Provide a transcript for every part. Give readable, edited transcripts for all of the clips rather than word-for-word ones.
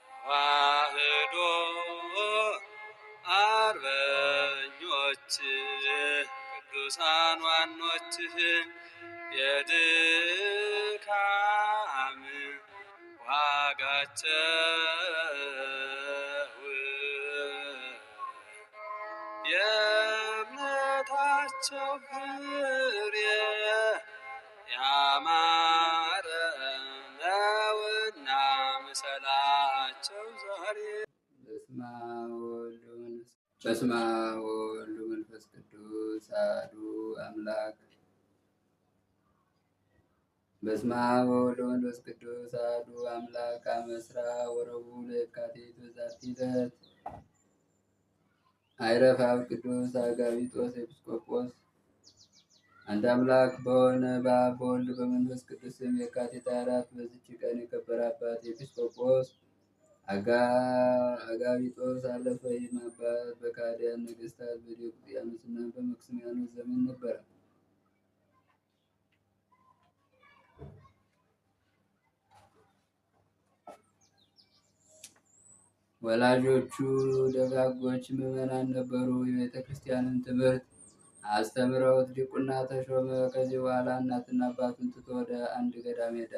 የተዋህዶ አርበኞች ቅዱሳን ዋኖችህ የድካም ዋጋቸው የእምነታቸው ፍሬ ያማረ ነውና ምሰላቸው ዛሬ። በስመ አብ ወወልድ ወመንፈስ ቅዱስ አሐዱ አምላክ። በስመ አብ ወወልድ ወመንፈስ ቅዱስ አሐዱ አምላክ። አመ ዕስራ ወረቡዕ ለየካቲት በዛቲ ዕለት አይረፍ አብ ቅዱስ አጋቢጦስ ኤጲስቆጶስ። አንድ አምላክ በሆነ በአብ በወልድ በመንፈስ ቅዱስ ስም የካቲት 24 በዚች ቀን የከበረ አባት ኤጲስቆጶስ አጋቢጦስ አለፈ። ይህም አባት በካህዲያን ነገሥታት በዲዮቅልጥያኖስና በመክስሚያኖስ ዘመን ነበረ። ወላጆቹ ደጋጎች ምዕመናን ነበሩ። የቤተ ክርስቲያንን ትምህርት አስተምረውት ዲቁና ተሾመ። ከዚህ በኋላ እናትና አባቱን ትቶ ወደ አንድ ገዳም ሄደ።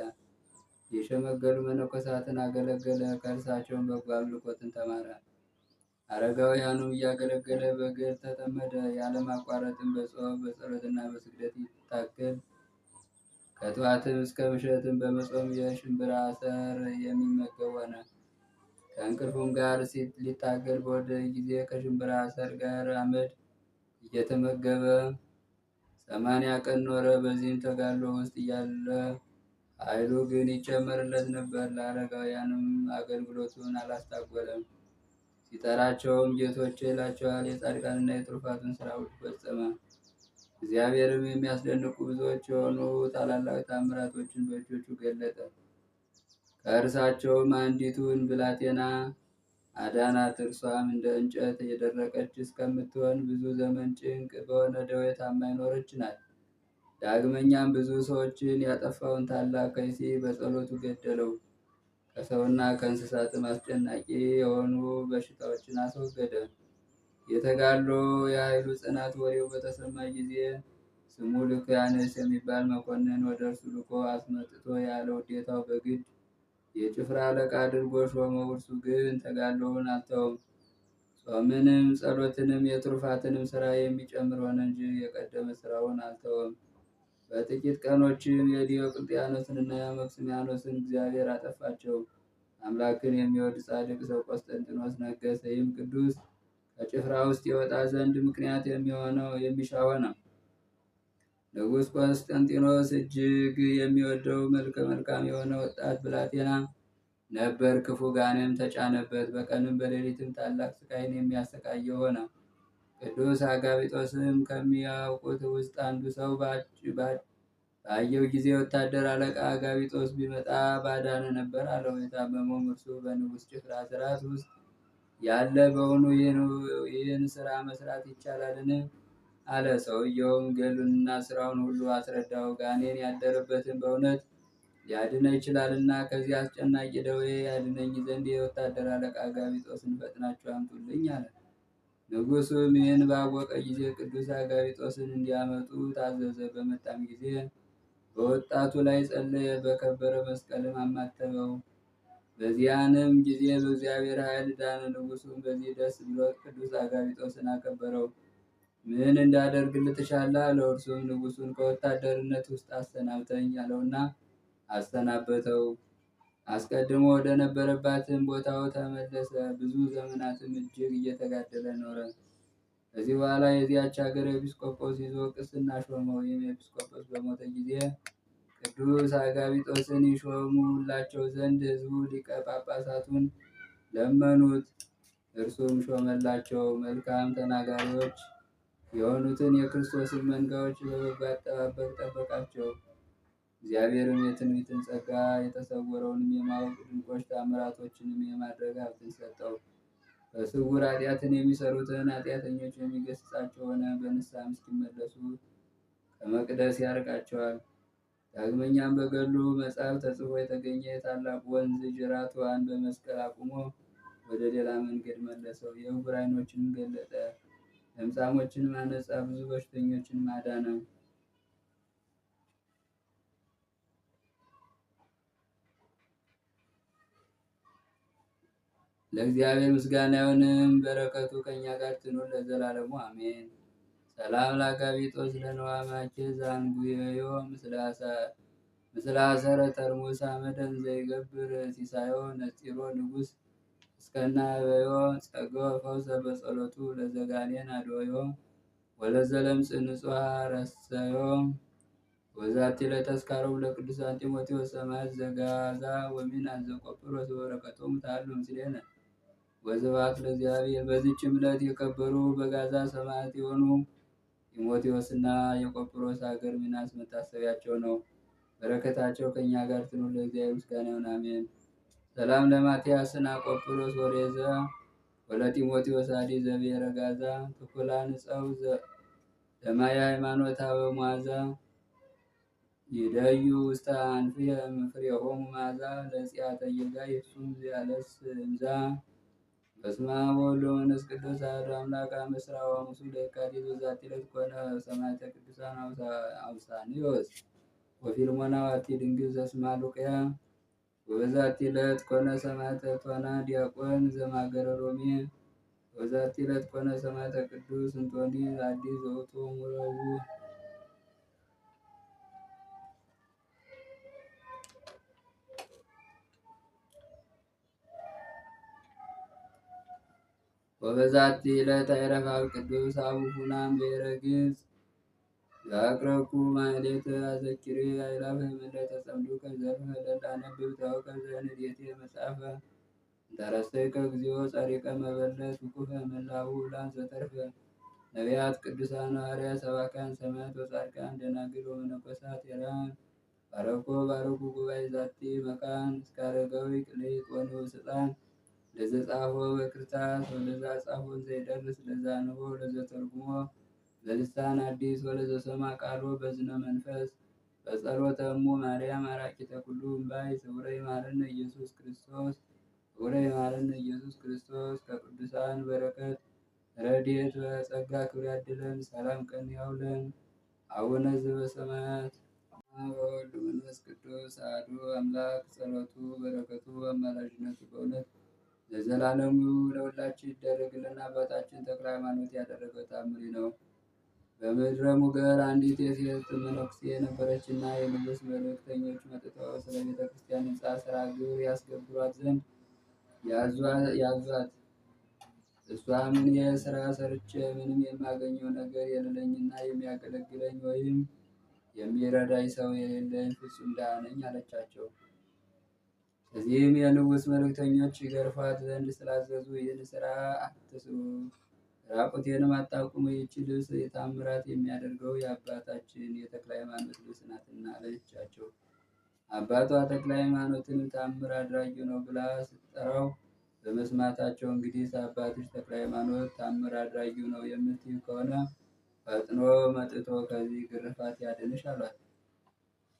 የሸመገሉ መነኮሳትን አገለገለ። ከእርሳቸውን በጎ አምልኮትን ተማረ። አረጋውያኑም እያገለገለ በገድል ተጠመደ። ያለማቋረጥም በጾም በጸሎትና በስግደት ይታገል። ከጠዋትም እስከ ምሽትም በመጾም የሽምብራ አሰር የሚመገብ ሆነ። ከእንቅልፉም ጋር ሊታገል በወደ ጊዜ ከሽምብራ አሰር ጋር አመድ እየተመገበ 80 ቀን ኖረ። በዚህም ተጋድሎ ውስጥ እያለ ኃይሉ ግን ይጨመርለት ነበር። ለአረጋውያንም አገልግሎቱን አላስታጎለም። ሲጠራቸውም ጌቶቼ ይላቸዋል። የጻድቃንና የትሩፋቱን ስራ ሁሉ ፈጸመ። እግዚአብሔርም የሚያስደንቁ ብዙዎች የሆኑ ታላላቅ ታምራቶችን በእጆቹ ገለጠ። ከእርሳቸውም አንዲቱን ብላቴና አዳናት። እርሷም እንደ እንጨት የደረቀች እስከምትሆን ብዙ ዘመን ጭንቅ በሆነ ደዌ ታማ የኖረች ናት። ዳግመኛም ብዙ ሰዎችን ያጠፋውን ታላቅ ከይሲ በጸሎቱ ገደለው። ከሰውና ከእንስሳትም አስጨናቂ የሆኑ በሽታዎችን አስወገደ። የተጋድሎ የኃይሉ ጽናት ወሬው በተሰማ ጊዜ ስሙ ልኩያንስ የሚባል መኮንን ወደ እርሱ ልኮ አስመጥቶ ያለ ውዴታው በግድ የጭፍራ አለቃ አድርጎ ሾመው። እርሱ ግን ተጋድሎውን አልተውም። ጾምንም ጸሎትንም የትሩፋትንም ስራ የሚጨምር ሆነ እንጂ የቀደመ ስራውን አልተውም። በጥቂት ቀኖችም የዲዮቅልጥያኖስንና የመክስሚያኖስን እግዚአብሔር አጠፋቸው። አምላክን የሚወድ ጻድቅ ሰው ቆስጠንጢኖስ ነገሰ። ይህም ቅዱስ ከጭፍራ ውስጥ የወጣ ዘንድ ምክንያት የሚሻ ሆነ። ንጉሥ ቆስጠንጢኖስ እጅግ የሚወደው መልከ መልካም የሆነ ወጣት ብላቴና ነበር። ክፉ ጋኔን ተጫነበት። በቀንም በሌሊትም ታላቅ ስቃይን የሚያሰቃየው ሆነ። ቅዱስ አጋቢጦስም ከሚያውቁት ውስጥ አንዱ ሰው ባየው ጊዜ ወታደር አለቃ አጋቢጦስ ቢመጣ ባዳነ ነበር አለው። የታመመውም እርሱ በንጉሥ ጭፍራ ስርዓት ውስጥ ያለ በውኑ ይህን ስራ መስራት ይቻላልን? አለ። ሰውየውም ገሉንና ስራውን ሁሉ አስረዳው። ጋኔን ያደረበትን በእውነት ሊያድነ ይችላልና ከዚህ አስጨናቂ ደዌ ያድነኝ ዘንድ የወታደር አለቃ አጋቢጦስን ፈጥናችሁ አምጡልኝ አለ። ንጉሡም ይህን ባወቀ ጊዜ ቅዱስ አጋቢጦስን እንዲያመጡ ታዘዘ። በመጣም ጊዜ በወጣቱ ላይ ጸለየ። በከበረ መስቀልም አማተበው። በዚያንም ጊዜ በእግዚአብሔር ኃይል ዳነ። ንጉሡም በዚህ ደስ ብሎት ቅዱስ አጋቢጦስን አከበረው። ምን እንዳደርግልህ ትሻለህ? አለው። እርሱም ንጉሡን ከወታደርነት ውስጥ አሰናብተኝ አለውና አሰናበተው። አስቀድሞ ወደ ነበረባትም ቦታው ተመለሰ። ብዙ ዘመናትም እጅግ እየተጋደለ ኖረ። ከዚህ በኋላ የዚያች ሀገር ኤጲስቆጶስ ይዞ ቅስና ሾመው። ይህም ኤጲስቆጶስ በሞተ ጊዜ ቅዱስ አጋቢጦስን ይሾሙላቸው ዘንድ ሕዝቡ ሊቀ ጳጳሳቱን ለመኑት። እርሱም ሾመላቸው። መልካም ተናጋሪዎች የሆኑትን የክርስቶስን መንጋዎች በበጎ አጠባበቅ ጠበቃቸው። እግዚአብሔርም የትንቢትን ጸጋ የተሰወረውንም የማወቅ ድንቆች ታምራቶችንም የማድረግ ሀብትን ሰጠው። በስውር ኃጢአትን የሚሰሩትን ኃጢአተኞች የሚገስጻቸው ሆነ። በንስሐም እስኪመለሱ ከመቅደስ ያርቃቸዋል። ዳግመኛም በገድሉ መጽሐፍ ተጽፎ የተገኘ የታላቁ ወንዝ ጅራቷን በመስቀል አቁሞ ወደ ሌላ መንገድ መለሰው። የዕውር ዓይኖችንም ገለጠ፣ ለምጻሞችንም አነጻ፣ ብዙ በሽተኞችንም አዳነ። ለእግዚአብሔር ምስጋና ይሁንም፣ በረከቱ ከእኛ ጋር ትኑር ለዘላለሙ አሜን። ሰላም ለአጋቢጦስ ለነዋማኬ ዛንጉዮ ምስለ አሰረ ተርሙስ አመደን ዘይገብር ሲሳዮ ነጺሮ ንጉሥ እስከና በዮ ጸገወ ፈውሰ በጸሎቱ ለዘጋኔን አድወዮ ወለዘለምጽ ንጹሐ ረሰዮ ወዛቲ ለተስካሮም ለቅዱሳን ጢሞቴዎስ ሰማዕት ዘጋዛ ወሚን አዘቆጵሮስ በበረከቶም ታሉ ምስሌነ ወስብሐት ለእግዚአብሔር። በዚህች ዕለት የከበሩ በጋዛ ሰማዕት የሆኑ ጢሞቴዎስና የቆጵሮስ ሀገር ሚናስ መታሰቢያቸው ነው። በረከታቸው ከእኛ ጋር ትኑር ለእግዚአብሔር ምስጋና ይሁን አሜን። ሰላም ለማትያስና ቆጵሮስ ወሬዘ ወለጢሞቴዎስ አዲ ዘብሔረ ጋዛ ትኩላን ጸው ለማየ ሃይማኖት በሟዛ ይደዩ ውስተ አንፍየ ፍሬሆሙ ማዛ ለጽያተ ይጋ የሱም ያለስ እምዛ በስመ አብ ወወልድ ወመንፈስ ቅዱስ አሐዱ አምላክ አመ ዕስራ ወሐሙሱ ለየካቲት በዛቲ ዕለት ኮነ ሰማዕተ ቅዱሳን አውሳኒዮስ ወፊልሞና ዋቲ ድንግል ዘስማ ሉቅያ። ወበዛቲ ዕለት ኮነ ሰማዕተ ቶና ዲያቆን ዘማገረ ሮሜ። ወበዛቲ ዕለት ኮነ ሰማዕተ ቅዱስ እንጦኒ አዲስ ዘውቱ ሙረቡ። ወበዛቲ ዕለት አይረፍ አብ ቅዱስ አቡፉናም ብሔረ ግብፅ ዘአቅረብኩ ማሕሌተ አዘኪሬ አእላፈ ምልዕተ ጸምዱከ ዘልፈ ለላነብብ ታወከ ዘንዴቴ መጽሐፈ እንተረሰይከ እግዚኦ ጸሪቀ መበለት ውኩፈ ምላቡ ብላን ዘተርፈ ነቢያት ቅዱሳን ሐዋርያት ሰባክያን ሰማዕታት ወጻድቃን ደናግል ወመነኮሳት ሄራን ባረኮ ባረኩ ጉባኤ ዛቲ መካን እስከ አረጋዊ ቅሌት ወንዑስ ሕፃን ለዘጻፎ በክርታስ ወለዛ ጻፎን ዘይደርስ ለዛ አንቦ ለዘተርጉሞ በልሳን አዲስ ወለዘሰማ ቃሎ በዝነ መንፈስ በጸሎተ እሙ ማርያም አራቂተ ኩሉ እምባይ ስውረ ይማረነ ኢየሱስ ክርስቶስ ስውረ ይማረነ ኢየሱስ ክርስቶስ። ከቅዱሳን በረከት ረድኤት በጸጋ ክብር ያድለን። ሰላም ቀን ያውለን። አቡነ ዘበሰማያት ወወልድ መንፈስ ቅዱስ አሐዱ አምላክ። ጸሎቱ በረከቱ አማላጅነቱ በእውነት ለዘላለሙ ለሁላችን ይደረግልን። አባታችን ተክለ ሃይማኖት ያደረገው ተአምር ነው። በምድረ ሙገር አንዲት የሴት መነኩሴ የነበረችና የንጉሥ መልእክተኞች መጥተው ስለ ቤተ ክርስቲያን ሕንፃ ስራ ግብር ያስገብሯት ዘንድ ያዟት። እሷ ምን የስራ ሰርቼ ምንም የማገኘው ነገር የሌለኝና የሚያገለግለኝ ወይም የሚረዳኝ ሰው የሌለኝ ፍጹም ድሃ ነኝ አለቻቸው። እዚህም የንጉሥ መልእክተኞች ይገርፏት ዘንድ ስላዘዙ ይህን ስራ አትስሩ፣ ራቁቴንም አታቁሙ፣ ይህች ልብስ የታምራት የሚያደርገው የአባታችን የተክለ ሃይማኖት ልብስ ናትና አለቻቸው። አባቷ ተክለ ሃይማኖትንም ታምር አድራጊ ነው ብላ ስትጠራው በመስማታቸው እንግዲህ አባትሽ ተክለ ሃይማኖት ታምር አድራጊው ነው የምትይው ከሆነ ፈጥኖ መጥቶ ከዚህ ግርፋት ያድንሽ አሏት።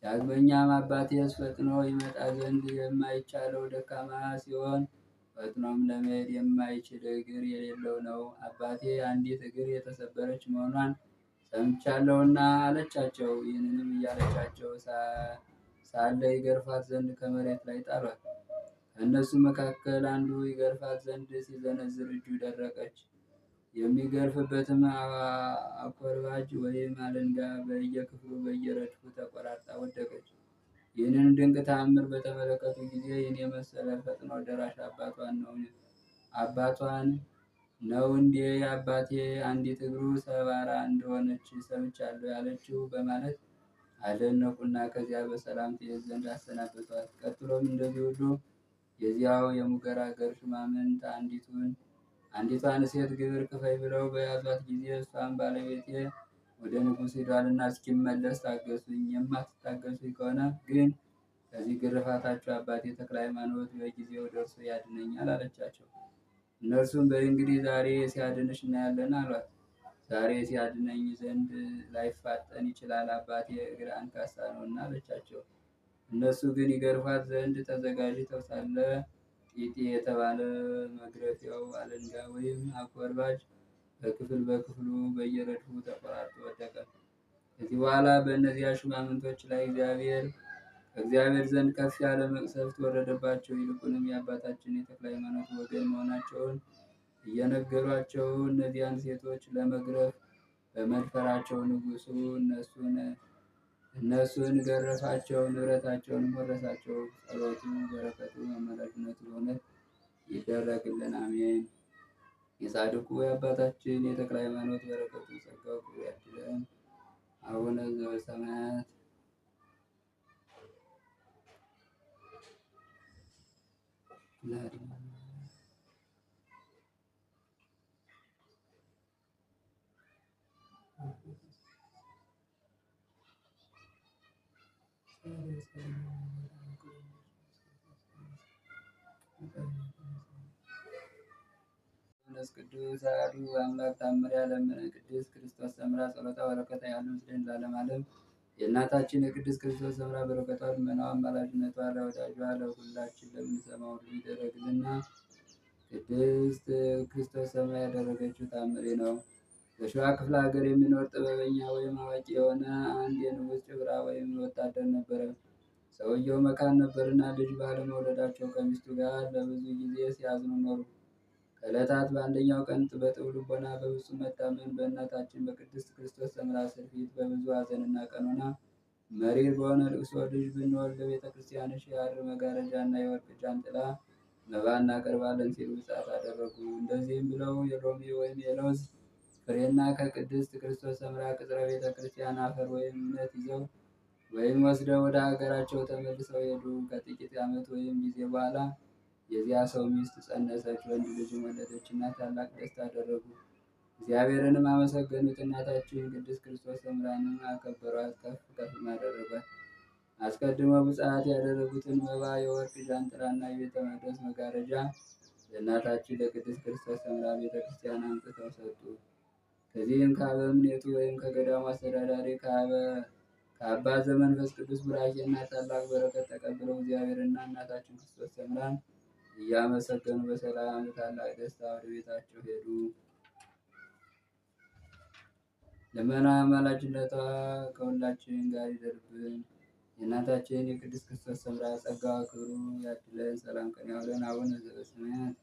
ዳግመኛም አባቴስ ፈጥኖ ይመጣ ዘንድ የማይቻለው ደካማ ሲሆን ፈጥኖም ለመሄድ የማይችል እግር የሌለው ነው። አባቴ አንዲት እግር የተሰበረች መሆኗን ሰምቻለሁና አለቻቸው። ይህንንም እያለቻቸው ሳለ ይገርፋት ዘንድ ከመሬት ላይ ጣሏት። ከእነሱ መካከል አንዱ ይገርፋት ዘንድ ሲዘነዝር እጁ ደረቀች። የሚገርፍበትም አኮርባጅ ወይም አለንጋ በየክፍሉ በየረድፉ ተቆራርጣ ወደቀች። ይህንን ድንቅ ተአምር በተመለከቱ ጊዜ ይህን የመሰለ ፈጥኖ ደራሽ አባቷን ነው እንዴ አባቴ አንዲት እግሩ ሰባራ እንደሆነች ሰምቻለሁ ያለችው በማለት አደነቁና ከዚያ በሰላም ትሄድ ዘንድ አሰናበቷት። ቀጥሎም እንደዚህ ሁሉ የዚያው የሙገር አገር ሹማምንት አንዲቷን ሴት ግብር ክፈይ ብለው በያዟት ጊዜ እሷን ባለቤቴ ወደ ንጉሥ ሄዷልና እስኪመለስ ታገሱኝ፣ የማትታገሱኝ ከሆነ ግን ከዚህ ግርፋታቸው አባቴ ተክለ ሃይማኖት በጊዜው ደርሶ ያድነኛል አለቻቸው። እነርሱም በይ እንግዲህ ዛሬ ሲያድንሽ እናያለን አሏት። ዛሬ ሲያድነኝ ዘንድ ላይፋጠን ይችላል። አባቴ እግር አንካሳ ነውና አለቻቸው። እነሱ ግን ይገርፏት ዘንድ ተዘጋጅተው ሳለ ጢጤ የተባለ መግረፊያው አለንጋ ወይም አኮርባጅ በክፍሉ በየረድፉ ተቆራርጦ ወደቀ። ከዚህ በኋላ በእነዚያ ሹማምንቶች ላይ ከእግዚአብሔር ዘንድ ከፍ ያለ መቅሰፍት ወረደባቸው። ይልቁንም የአባታችን የተክለ ሃይማኖት ወገን መሆናቸውን እየነገሯቸው እነዚያን ሴቶች ለመግረፍ በመድፈራቸው ንጉሡ እነሱን ገረፋቸው፣ ንብረታቸውንም ወረሳቸው። ጸሎቱ በረከቱ አማላጅነቱ በእውነት ይደረግልን፣ አሜን። የጻድቁ የአባታችን የተክለ ሃይማኖት በረከቱ ጸጋው ክብሩ ያድለን። አቡነ ዘበሰማያት መንፈስ ቅዱስ አሐዱ አምላክ ታምሪያ ለምነ ቅድስት ክርስቶስ ሰምራ ጸሎታ በረከታ ያሉ ምስልን ለዓለም ዓለም። የእናታችን የቅድስት ክርስቶስ ሰምራ በረከቷ ልመናዋ አማላጅነቷ ለወዳጇ ለሁላችን ለምንሰማ ሁሉ ይደረግልና። ቅድስት ክርስቶስ ሰምራ ያደረገችው ታምሬ ነው። በሸዋ ክፍለ ሀገር የሚኖር ጥበበኛ ወይም አዋቂ የሆነ አንድ የንጉሥ ጭፍራ ወይም ወታደር ነበረ። ሰውየው መካን ነበርና ልጅ ባለመውለዳቸው ከሚስቱ ጋር ለብዙ ጊዜ ሲያዝኑ ኖሩ። ከዕለታት በአንደኛው ቀን በጥሩ ልቦና በፍጹም መታመን በእናታችን በቅድስት ክርስቶስ ሰምራ ስር ፊት በብዙ ሐዘንና ቀኖና መሪር በሆነ ልቅሶ ልጅ ብንወልድ ቤተ ክርስቲያንሽ የሐር መጋረጃ እና የወርቅ ጃንጥላ መባ እናቀርባለን ሲሉ ብፅዓት አደረጉ። እንደዚህም ብለው የሎሚ ወይም የለውዝ ፍሬና ከቅድስት ክርስቶስ ሰምራ ቅጥረ ቤተ ክርስቲያን አፈር ወይም እምነት ይዘው ወይም ወስደው ወደ ሀገራቸው ተመልሰው ሄዱ። ከጥቂት ዓመት ወይም ጊዜ በኋላ የዚያ ሰው ሚስት ጸነሰች፣ ወንድ ልጅም ወለደችና ታላቅ ደስታ አደረጉ። እግዚአብሔርንም አመሰገኑት። እናታችን ቅድስት ክርስቶስ ሰምራንም አከበሯት፣ ከፍ ከፍ አደረጓት። አስቀድመው ብፅዓት ያደረጉትን መባ፣ የወርቅ ጃንጥላና የቤተ መቅደስ መጋረጃ ለእናታችን ለቅድስት ክርስቶስ ሰምራ ቤተ ክርስቲያን አምጥተው ሰጡ። ከዚህም ከአበምኔቱ ወይም ከገዳሙ አስተዳዳሪ ከአባ ዘመንፈስ ቅዱስ ቡራኬና ታላቅ በረከት ተቀብለው እግዚአብሔርና እናታችን ክርስቶስ ሰምራን እያመሰገኑ በሰላም በታላቅ ደስታ ወደ ቤታቸው ሄዱ። ልመና አማላጅነቷ ከሁላችን ጋር ይደርብን። የእናታችን የቅድስት ክርስቶስ ሰምራ ጸጋዋ ክብሩ ያድለን። ሰላም ቀን ያውለን። አቡነ ዘበሰማያት